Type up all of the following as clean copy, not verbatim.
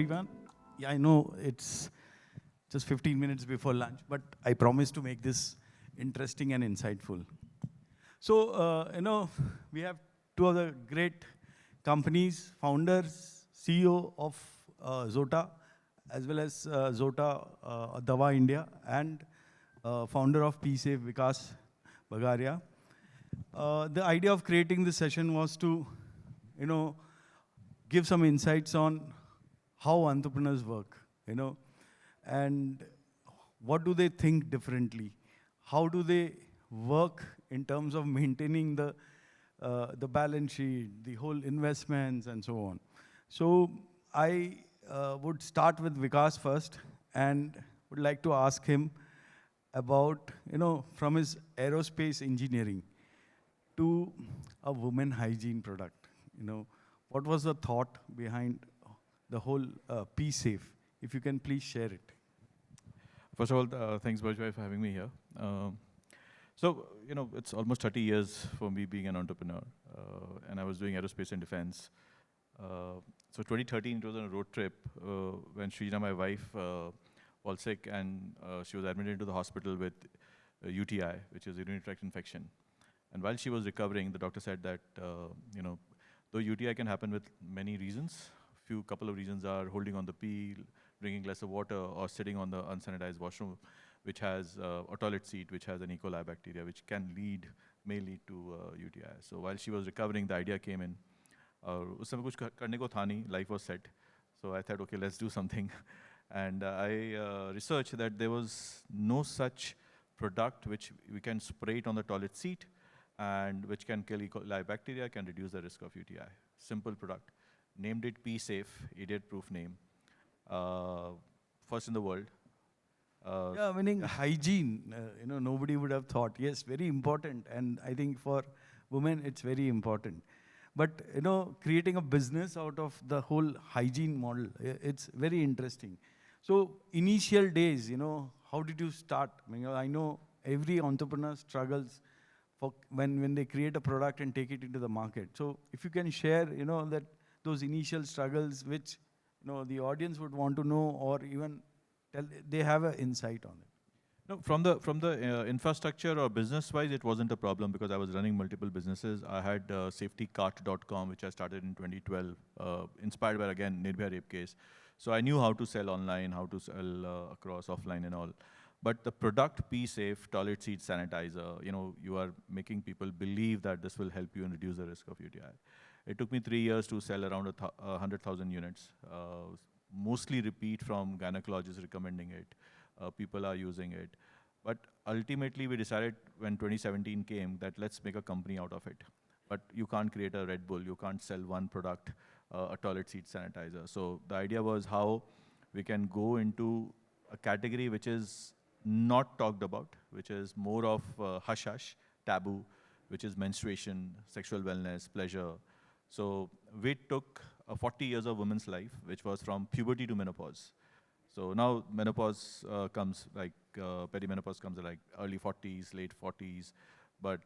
everyone. Yeah, I know it's just 15 minutes before lunch, but I promise to make this interesting and insightful. So, we have two other great companies, founders, CEO of Zota, as well as Zota Davaindia, and founder of PSafe, Vikas, Bagaria. The idea of creating this session was to, give some insights on how entrepreneurs work, and what do they think differently? How do they work in terms of maintaining the balance sheet, the whole investments, and so on? So I would start with Vikas first, and would like to ask him about, from his aerospace engineering to a women hygiene product, what was the thought behind the whole P-Safe? If you can please share it. First of all, thanks, Bhavesh, for having me here. So, it's almost 30 years for me being an entrepreneur, and I was doing aerospace and defense. So 2013, it was on a road trip when Shrina, my wife, was sick, and she was admitted into the hospital with UTI, which is urinary tract infection. And while she was recovering, the doctor said that, though UTI can happen with many reasons, couple of reasons are holding on the pee, drinking less of water, or sitting on the unsanitized washroom, which has a toilet seat, which has an E. coli bacteria, which may lead to UTI. So while she was recovering, the idea came in. Us समय कुछ करने को था नहीं, life was set. So I thought, okay, let's do something. And I researched that there was no such product which we can spray it on the toilet seat and which can kill E. coli bacteria, can reduce the risk of UTI. Simple product. Named it P-Safe, idiot-proof name. First in the world. Yeah, meaning hygiene, nobody would have thought. Yes, very important. And I think for women, it's very important. But, creating a business out of the whole hygiene model, it's very interesting. So initial days, how did you start? I know every entrepreneur struggles for when they create a product and take it into the market. So if you can share, that those initial struggles, which the audience would want to know, or even they have an insight on it. No, from the infrastructure or business-wise, it wasn't a problem because I was running multiple businesses. I had safetycart.com, which I started in 2012, inspired by, again, Nirbhaya rape case. So I knew how to sell online, how to sell across offline and all. But the product P-Safe, toilet seat sanitizer, you are making people believe that this will help you and reduce the risk of UTI. It took me 3 years to sell around 100,000 units, mostly repeat from gynecologists recommending it. People are using it. But ultimately, we decided when 2017 came that let's make a company out of it. But you can't create a Red Bull. You can't sell one product, a toilet seat sanitizer. So the idea was how we can go into a category which is not talked about, which is more of hush-hush, taboo, which is menstruation, sexual wellness, pleasure. So we took 40 years of women's life, which was from puberty to menopause. So now menopause comes, like perimenopause comes at like early 40s, late 40s. But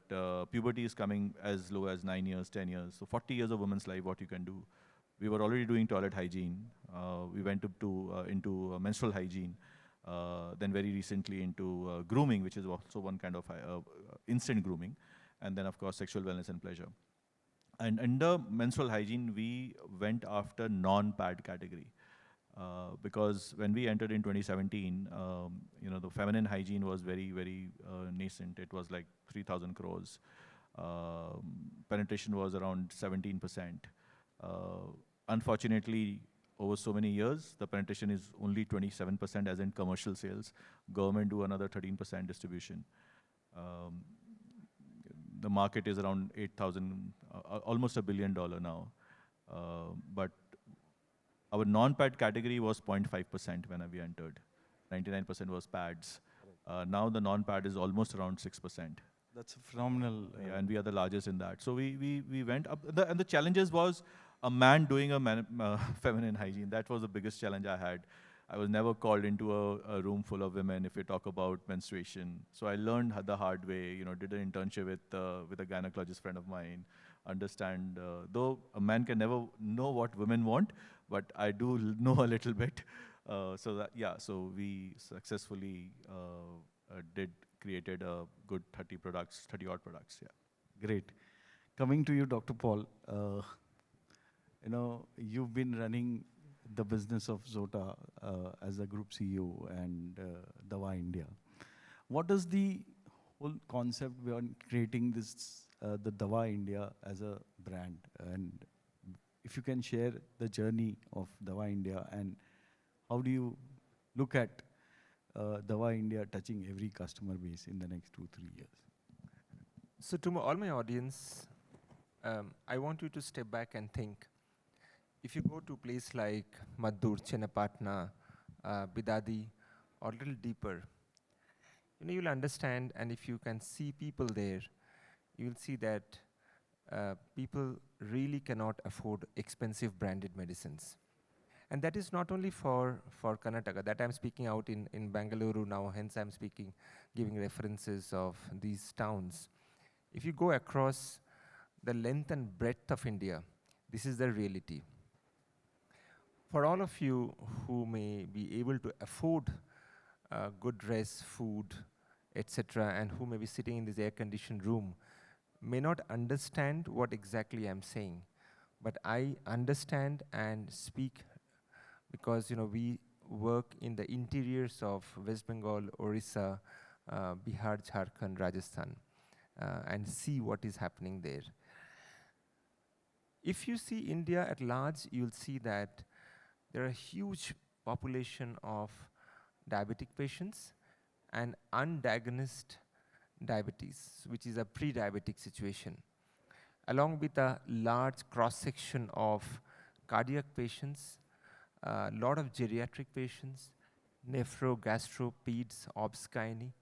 puberty is coming as low as 9 years, 10 years. So 40 years of women's life, what you can do. We were already doing toilet hygiene. We went into menstrual hygiene. Then very recently into grooming, which is also one kind of instant grooming. And then, of course, sexual wellness and pleasure. And under menstrual hygiene, we went after non-pad category. Because when we entered in 2017, the feminine hygiene was very, very nascent. It was like 3,000 crores. Penetration was around 17%. Unfortunately, over so many years, the penetration is only 27% as in commercial sales. Government do another 13% distribution. The market is around 8,000, almost $1 billion now. But our non-pad category was 0.5% when we entered. 99% was pads. Now the non-pad is almost around 6%. That's phenomenal. Yeah, and we are the largest in that. So we went up. And the challenges was a man doing a feminine hygiene. That was the biggest challenge I had. I was never called into a room full of women if we talk about menstruation. So I learned the hard way, did an internship with a gynecologist friend of mine, understand, though a man can never know what women want, but I do know a little bit. So we successfully created a good 30 odd products, yeah. Great. Coming to you, Dr. Paul, you've been running the business of Zota as a group CEO and Davaindia. What is the whole concept behind creating this, the Davaindia as a brand? And if you can share the journey of Davaindia and how do you look at Davaindia touching every customer base in the next 2-3 years? So to all my audience, I want you to step back and think. If you go to a place like Maddur, Chennapatna, Bidadi, or a little deeper, you'll understand, and if you can see people there, you'll see that people really cannot afford expensive branded medicines. And that is not only for Karnataka, that I'm speaking out in Bangalore now, hence I'm giving references of these towns. If you go across the length and breadth of India, this is the reality. For all of you who may be able to afford good dress, food, etc., and who may be sitting in this air-conditioned room, may not understand what exactly I'm saying, but I understand and speak because we work in the interiors of West Bengal, Orissa, Bihar, Jharkhand, Rajasthan, and see what is happening there. If you see India at large, you'll see that there are a huge population of diabetic patients and undiagnosed diabetes, which is a pre-diabetic situation, along with a large cross-section of cardiac patients, a lot of geriatric patients, nephro, gastro, peds, obs-gynae.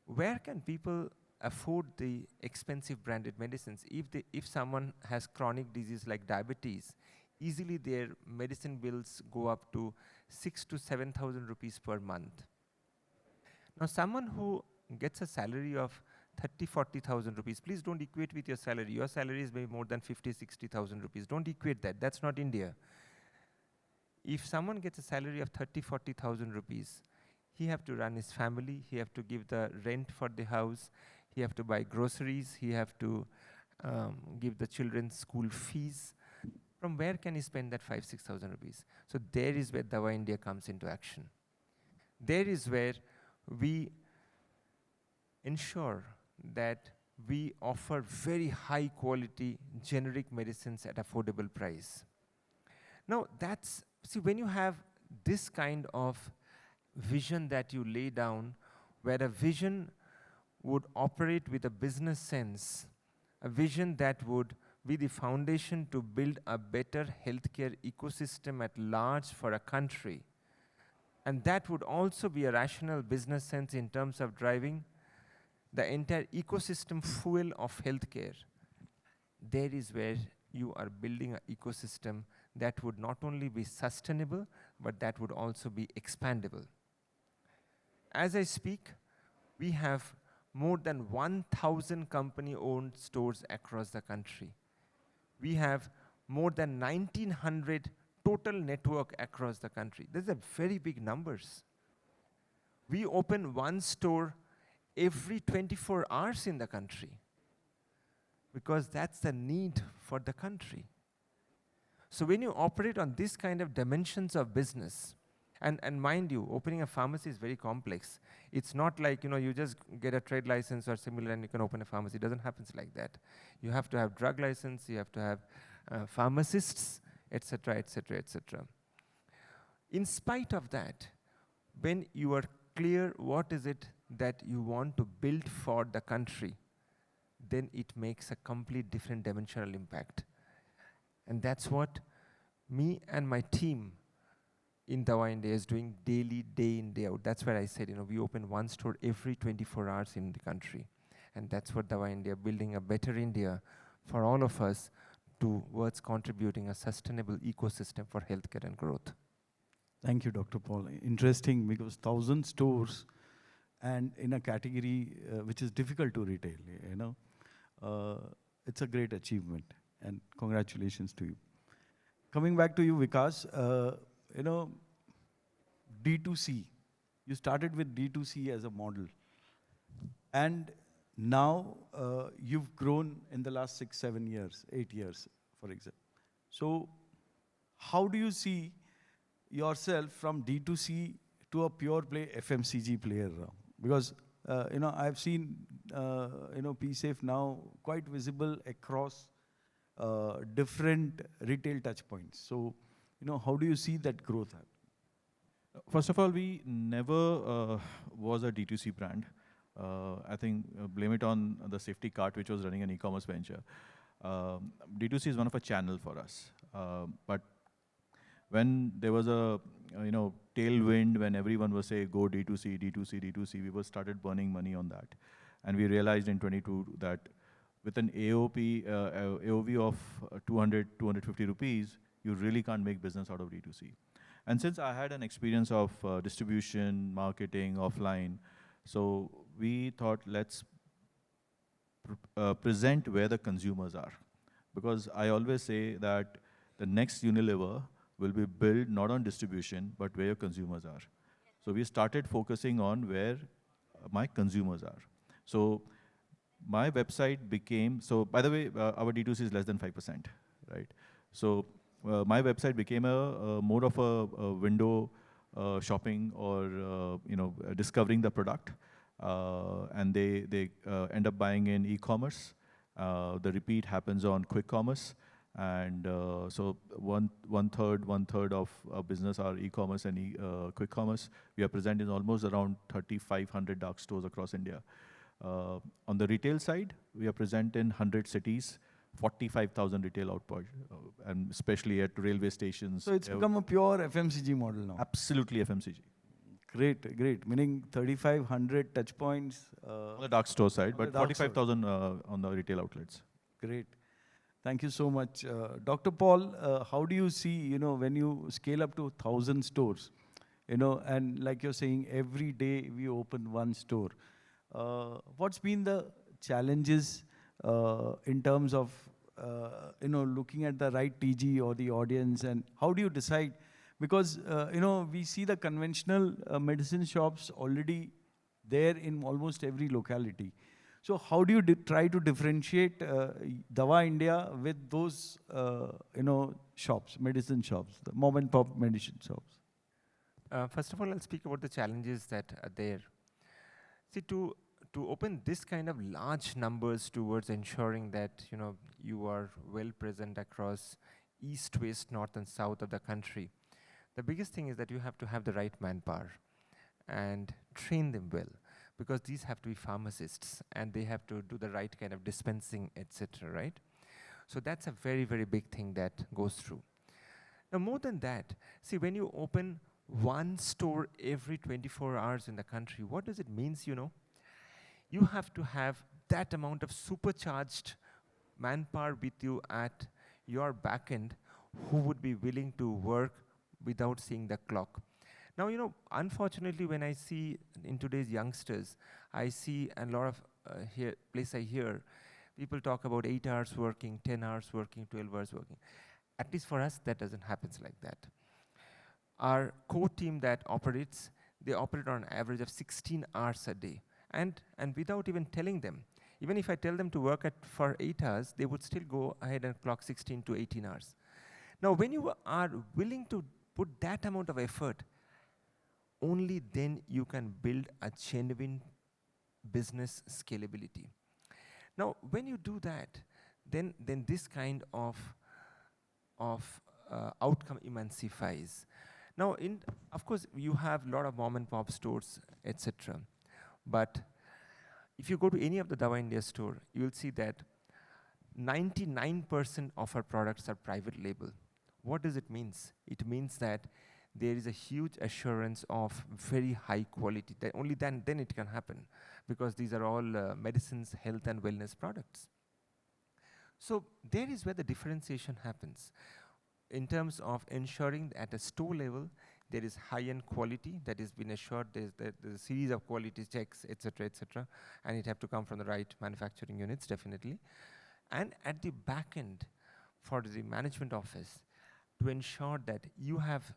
Where can people afford the expensive branded medicines? If someone has chronic disease like diabetes, easily their medicine bills go up to 6,000 to 7,000 rupees per month. Now, someone who gets a salary of 30,000, 40,000 rupees, please don't equate with your salary. Your salary is maybe more than 50,000, 60,000 rupees. Don't equate that. That's not India. If someone gets a salary of 30,000, 40,000 rupees, he have to run his family, he have to give the rent for the house, he have to buy groceries, he have to give the children school fees. From where can he spend that 5,000, 6,000 rupees? So there is where Davaindia comes into action. There is where we ensure that we offer very high quality generic medicines at affordable price. Now see, when you have this kind of vision that you lay down, where a vision would operate with a business sense, a vision that would be the foundation to build a better healthcare ecosystem at large for a country. And that would also be a rational business sense in terms of driving the entire ecosystem fuel of healthcare. There is where you are building an ecosystem that would not only be sustainable, but that would also be expandable. As I speak, we have more than 1,000 company-owned stores across the country. We have more than 1,900 total network across the country. These are very big numbers. We open one store every 24 hours in the country because that's the need for the country. So when you operate on this kind of dimensions of business, and mind you, opening a pharmacy is very complex. It's not like, you just get a trade license or similar and you can open a pharmacy. It doesn't happen like that. You have to have drug license, you have to have pharmacists, etc., etc., etc. In spite of that, when you are clear what is it that you want to build for the country, then it makes a complete different dimensional impact. And that's what me and my team in Davaindia is doing daily, day in, day out. That's where I said, we open one store every 24 hours in the country. And that's what Davaindia, building a better India for all of us towards contributing a sustainable ecosystem for healthcare and growth. Thank you, Dr. Paul. Interesting, because 1,000 stores and in a category which is difficult to retail, it's a great achievement, and congratulations to you. Coming back to you, Vikas, you know, D2C. You started with D2C as a model, and now you've grown in the last 6, 7 years, 8 years, for example. So, how do you see yourself from D2C to a pure play FMCG player now? Because you know, I've seen you know, PSafe now quite visible across different retail touch points. So, you know, how do you see that growth happen? First of all, we never was a D2C brand. I think blame it on the safety cart, which was running an e-commerce venture. D2C is one of a channel for us. But when there was a you know, tailwind, when everyone was saying go D2C, D2C, D2C, we were started burning money on that. And we realized in 22 that with an AOV of 200, 250 rupees, you really can't make business out of D2C. And since I had an experience of distribution, marketing, offline, so we thought let's present where the consumers are. Because I always say that the next Unilever will be built not on distribution, but where your consumers are. So we started focusing on where my consumers are. So my website became, so by the way, our D2C is less than 5%, right? So my website became a more of a window shopping or you know, discovering the product. And they end up buying in e-commerce. The repeat happens on quick commerce. And so one third of our business are e-commerce and quick commerce. We are present in almost around 3,500 dark stores across India. On the retail side, we are present in 100 cities, 45,000 retail outposts, and especially at railway stations. So it's become a pure FMCG model now. Absolutely FMCG. Great, great. Meaning 3,500 touch points. On the dark store side, but 45,000 on the retail outlets. Great. Thank you so much. Dr. Paul, how do you see, you know, when you scale up to 1,000 stores, you know, and like you're saying, every day we open one store. What's been the challenges in terms of, you know, looking at the right TG or the audience, and how do you decide? Because, you know, we see the conventional medicine shops already there in almost every locality. So how do you try to differentiate Davaindia with those, you know, shops, medicine shops, the mom and pop medicine shops? First of all, I'll speak about the challenges that are there. See, to open this kind of large numbers towards ensuring that, you know, you are well present across east, west, north, and south of the country, the biggest thing is that you have to have the right manpower and train them well. Because these have to be pharmacists and they have to do the right kind of dispensing, etc., right? So that's a very, very big thing that goes through. Now, more than that, see, when you open one store every 24 hours in the country, what does it mean, you know? You have to have that amount of supercharged manpower with you at your back end who would be willing to work without seeing the clock. Now, you know, unfortunately, when I see in today's youngsters, I see a lot of I hear people talk about 8 hours working, 10 hours working, 12 hours working. At least for us, that doesn't happen like that. Our core team that operates, they operate on an average of 16 hours a day. And without even telling them, even if I tell them to work for 8 hours, they would still go ahead and clock 16 to 18 hours. Now, when you are willing to put that amount of effort, only then you can build a genuine business scalability. Now, when you do that, then this kind of outcome emulsifies. Now, of course, you have a lot of mom and pop stores, etc. But if you go to any of the Davaindia store, you will see that 99% of our products are private label. What does it mean? It means that there is a huge assurance of very high quality. That only then it can happen, because these are all medicines, health and wellness products. So there is where the differentiation happens in terms of ensuring at a store level there is high-end quality that has been assured. There's a series of quality checks, etc., and it have to come from the right manufacturing units, definitely. and at the back end for the management office to ensure that you have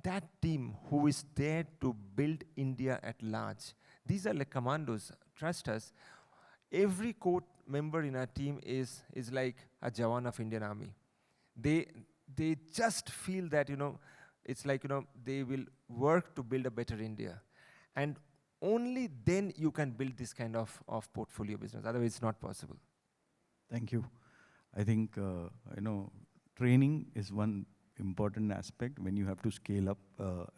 that team who is there to build India at large. These are like commandos. Trust us. Every core member in our team is like a Jawan of Indian Army. They just feel that, it's like, they will work to build a better India. And only then you can build this kind of portfolio business. Otherwise, it's not possible. Thank you. I think, training is one important aspect when you have to scale up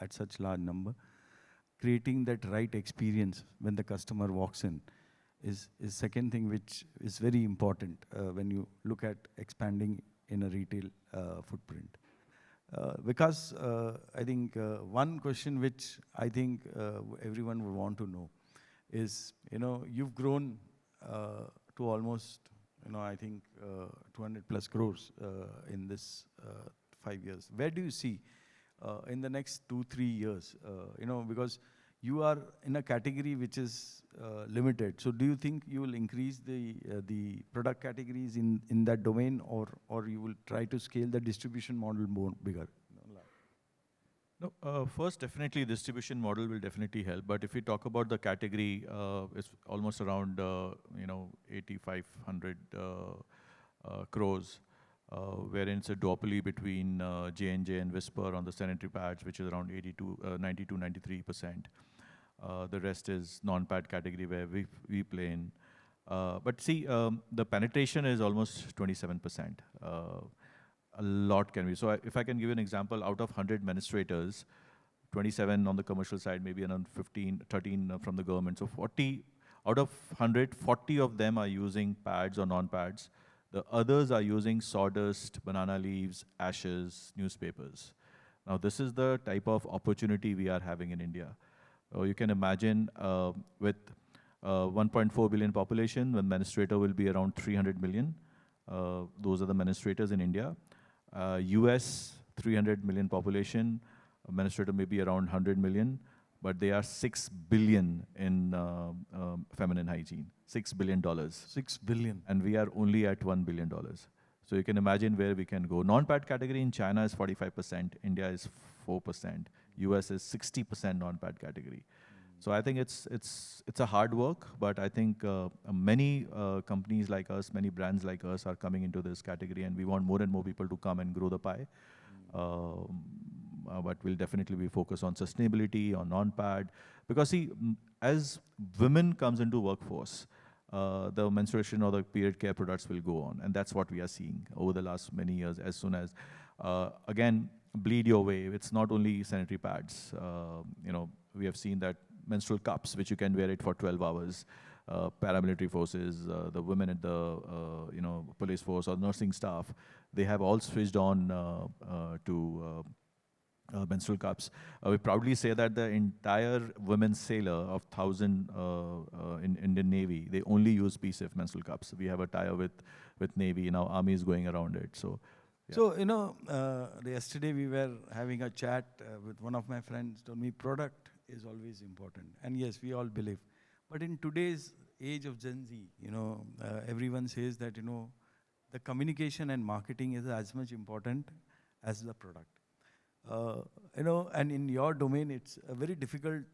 at such large number. Creating that right experience when the customer walks in is second thing which is very important when you look at expanding in a retail footprint. Because I think one question which I think everyone would want to know is, you've grown to almost, I think 200 plus crores in this 5 years. Where do you see in the next 2-3 years? Because you are in a category which is limited. So do you think you will increase the product categories in that domain, or you will try to scale the distribution model more bigger? No, first, definitely distribution model will definitely help. But if we talk about the category, it's almost around 8,500 crores, wherein it's a duopoly between J&J and Whisper on the sanitary pads, which is around 92-93%. The rest is non-pad category where we play in. But see, the penetration is almost 27%. A lot can be. So if I can give you an example, out of 100 administrators, 27 on the commercial side, maybe around 13 from the government. So 40, out of 100, 40 of them are using pads or non-pads. The others are using sawdust, banana leaves, ashes, newspapers. Now this is the type of opportunity we are having in India. You can imagine with 1.4 billion population, the administrator will be around 300 million. Those are the administrators in India. US, 300 million population, administrator may be around 100 million, but they are 6 billion in feminine hygiene, $6 billion. 6 billion. And we are only at $1 billion. So you can imagine where we can go. Non-pad category in China is 45%, India is 4%, US is 60% non-pad category. So I think it's a hard work, but I think many companies like us, many brands like us are coming into this category, and we want more and more people to come and grow the pie. But we'll definitely be focused on sustainability, on non-pad, because see, as women comes into workforce, the menstruation or the period care products will go on, and that's what we are seeing over the last many years. As soon as, again, bleed your way. It's not only sanitary pads. We have seen that menstrual cups, which you can wear it for 12 hours. Paramilitary forces, the women at the police force or nursing staff, they have all switched on to menstrual cups. We proudly say that the entire women's sailor of 1,000 in Indian Navy, they only use PCF menstrual cups. We have a tie-up with Navy. Now Army is going around it. So. Yeah. So, yesterday we were having a chat with one of my friends, told me product is always important. And yes, we all believe. But in today's age of Gen Z, everyone says that, the communication and marketing is as much important as the product. And in your domain, it's a very difficult,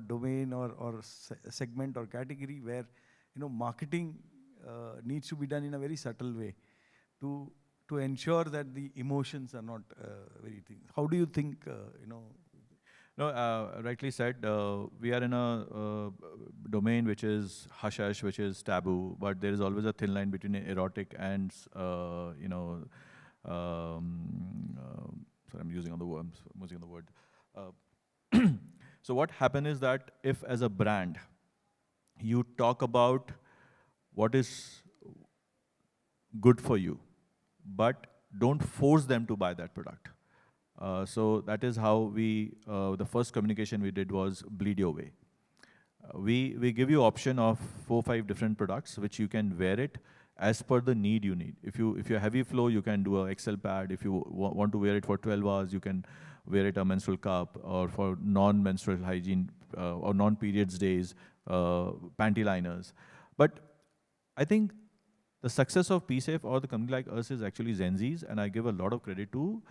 domain or segment or category where, marketing needs to be done in a very subtle way to ensure that the emotions are not very thing. How do you think, No, rightly said. We are in a domain which is hush-hush, which is taboo, but there is always a thin line between erotic and, sorry, I'm using the word. So what happened is that if as a brand, you talk about what is good for you, but don't force them to buy that product. So that is how the first communication we did was bleed your way. We give you option of 4-5 different products, which you can wear it as per the need you need. If you're heavy flow, you can do a XL pad. If you want to wear it for 12 hours, you can wear it a menstrual cup, or for non-menstrual hygiene or non-periods days, panty liners. But I think the success of PSafe or the company like us is actually Gen Z's, and I give a lot of credit to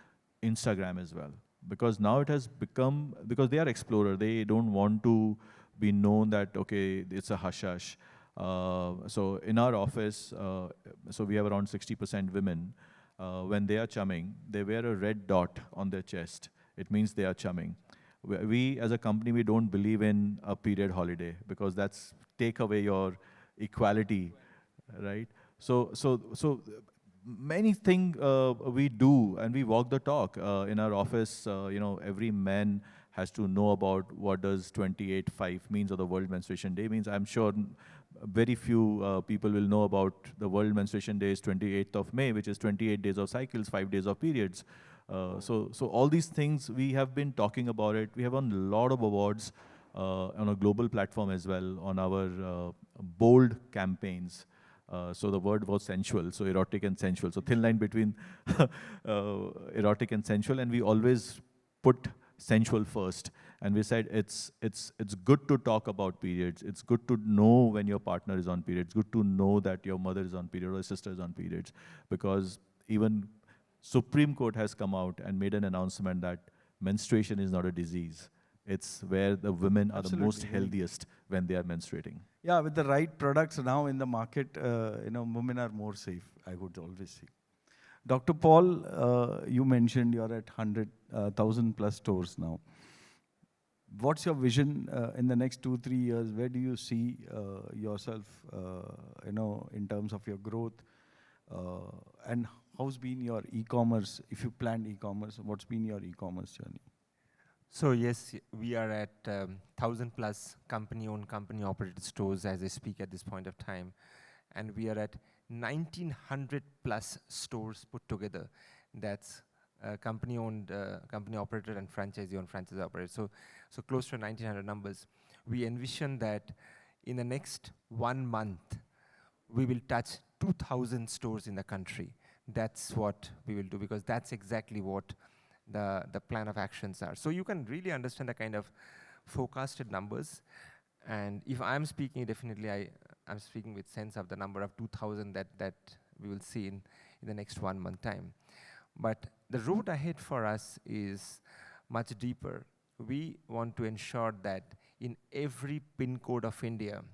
Instagram as well. Because now it has become, because they are explorer, they don't want to be known that, okay, it's a hush-hush. So in our office, so we have around 60% women. When they are chumming, they wear a red dot on their chest. It means they are chumming. We as a company, we don't believe in a period holiday because that's take away your equality, right? So many things we do, and we walk the talk in our office. Every man has to know about what does 28/5 means, or the World Menstruation Day means. I'm sure very few people will know about the World Menstruation Day is 28th of May, which is 28 days of cycles, 5 days of periods. So all these things, we have been talking about it. We have won a lot of awards on a global platform as well on our bold campaigns. So the word was sensual, so erotic and sensual. So thin line between erotic and sensual, and we always put sensual first. And we said it's good to talk about periods. It's good to know when your partner is on periods. It's good to know that your mother is on period or your sister is on periods, because even Supreme Court has come out and made an announcement that menstruation is not a disease. It's where the women are the most healthiest when they are menstruating. Yeah, with the right products now in the market, women are more safe, I would always say. Dr. Paul, you mentioned you're at 100,000 plus stores now. What's your vision in the next 2-3 years? Where do you see yourself, in terms of your growth? And how's been your e-commerce? If you planned e-commerce, what's been your e-commerce journey? So yes, we are at 1,000 plus company-owned, company-operated stores as I speak at this point of time. And we are at 1,900 plus stores put together. That's company-owned, company-operated, and franchisee-owned, franchise-operated. So close to 1,900 numbers. We envision that in the next 1 month, we will touch 2,000 stores in the country. That's what we will do, because that's exactly what the plan of actions are. So you can really understand the kind of forecasted numbers. And if I'm speaking, definitely I'm speaking with sense of the number of 2,000 that we will see in the next 1 month time. But the road ahead for us is much deeper. We want to ensure that in every pin code of India,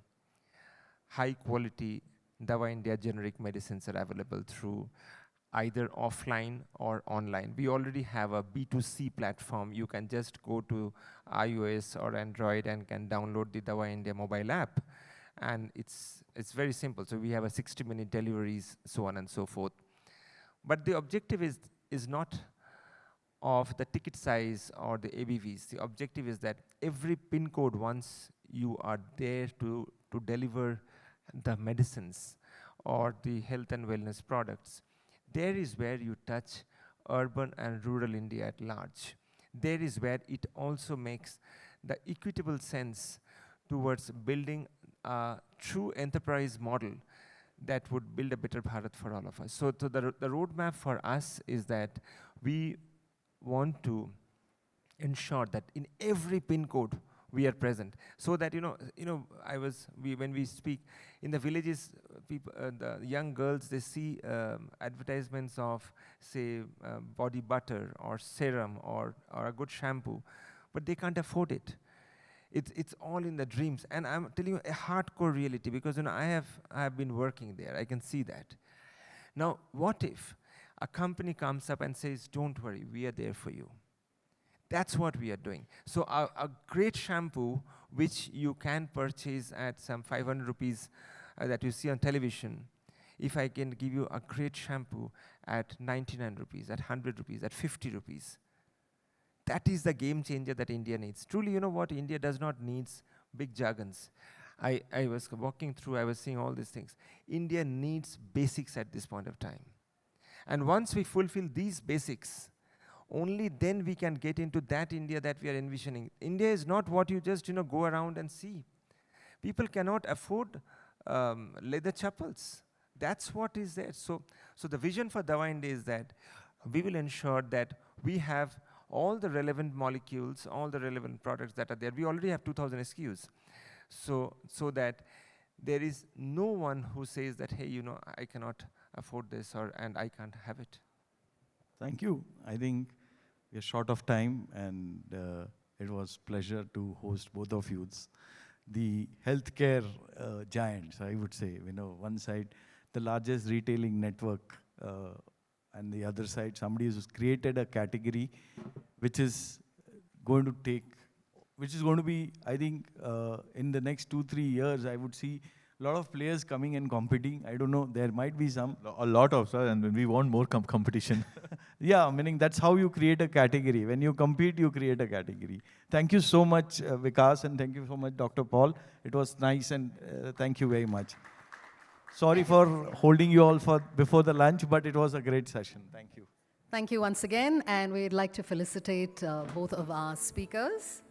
high quality Davaindia generic medicines are available through either offline or online. We already have a B2C platform. You can just go to iOS or Android and can download the Davaindia mobile app. And it's very simple. So we have a 60-minute deliveries, so on and so forth. But the objective is not of the ticket size or the ABVs. The objective is that every pin code, once you are there to deliver the medicines or the health and wellness products, there is where you touch urban and rural India at large. There is where it also makes the equitable sense towards building a true enterprise model that would build a better Bharat for all of us. So the roadmap for us is that we want to ensure that in every pin code we are present, so that when we speak in the villages, people, the young girls, they see advertisements of, say, body butter or serum or a good shampoo, but they can't afford it. It's all in the dreams, and I'm telling you a hardcore reality, because I have been working there. I can see that. Now, what if a company comes up and says, "Don't worry, we are there for you." That's what we are doing. So a great shampoo, which you can purchase at some 500 rupees that you see on television, if I can give you a great shampoo at 99 rupees, at 100 rupees, at 50 rupees, that is the game changer that India needs. Truly, you know what? India does not need big jargons. I was walking through, I was seeing all these things. India needs basics at this point of time. And once we fulfill these basics, only then we can get into that India that we are envisioning. India is not what you just go around and see. People cannot afford leather chappals. That's what is there. So the vision for Davaindia is that we will ensure that we have all the relevant molecules, all the relevant products that are there. We already have 2,000 SKUs. So that there is no one who says that, hey, you know, I cannot afford this and I can't have it. Thank you. I think we are short of time, and it was pleasure to host both of you. The healthcare giants, I would say. You know, one side, the largest retailing network, and the other side, somebody who's created a category which is going to be, I think, in the next 2-3 years, I would see a lot of players coming and competing. I don't know, there might be some. A lot of, sir, and we want more competition. Yeah, meaning that's how you create a category. When you compete, you create a category. Thank you so much, Vikas, and thank you so much, Dr. Paul. It was nice, and thank you very much. Sorry for holding you all before the lunch, but it was a great session. Thank you. Thank you once again, and we'd like to felicitate both of our speakers.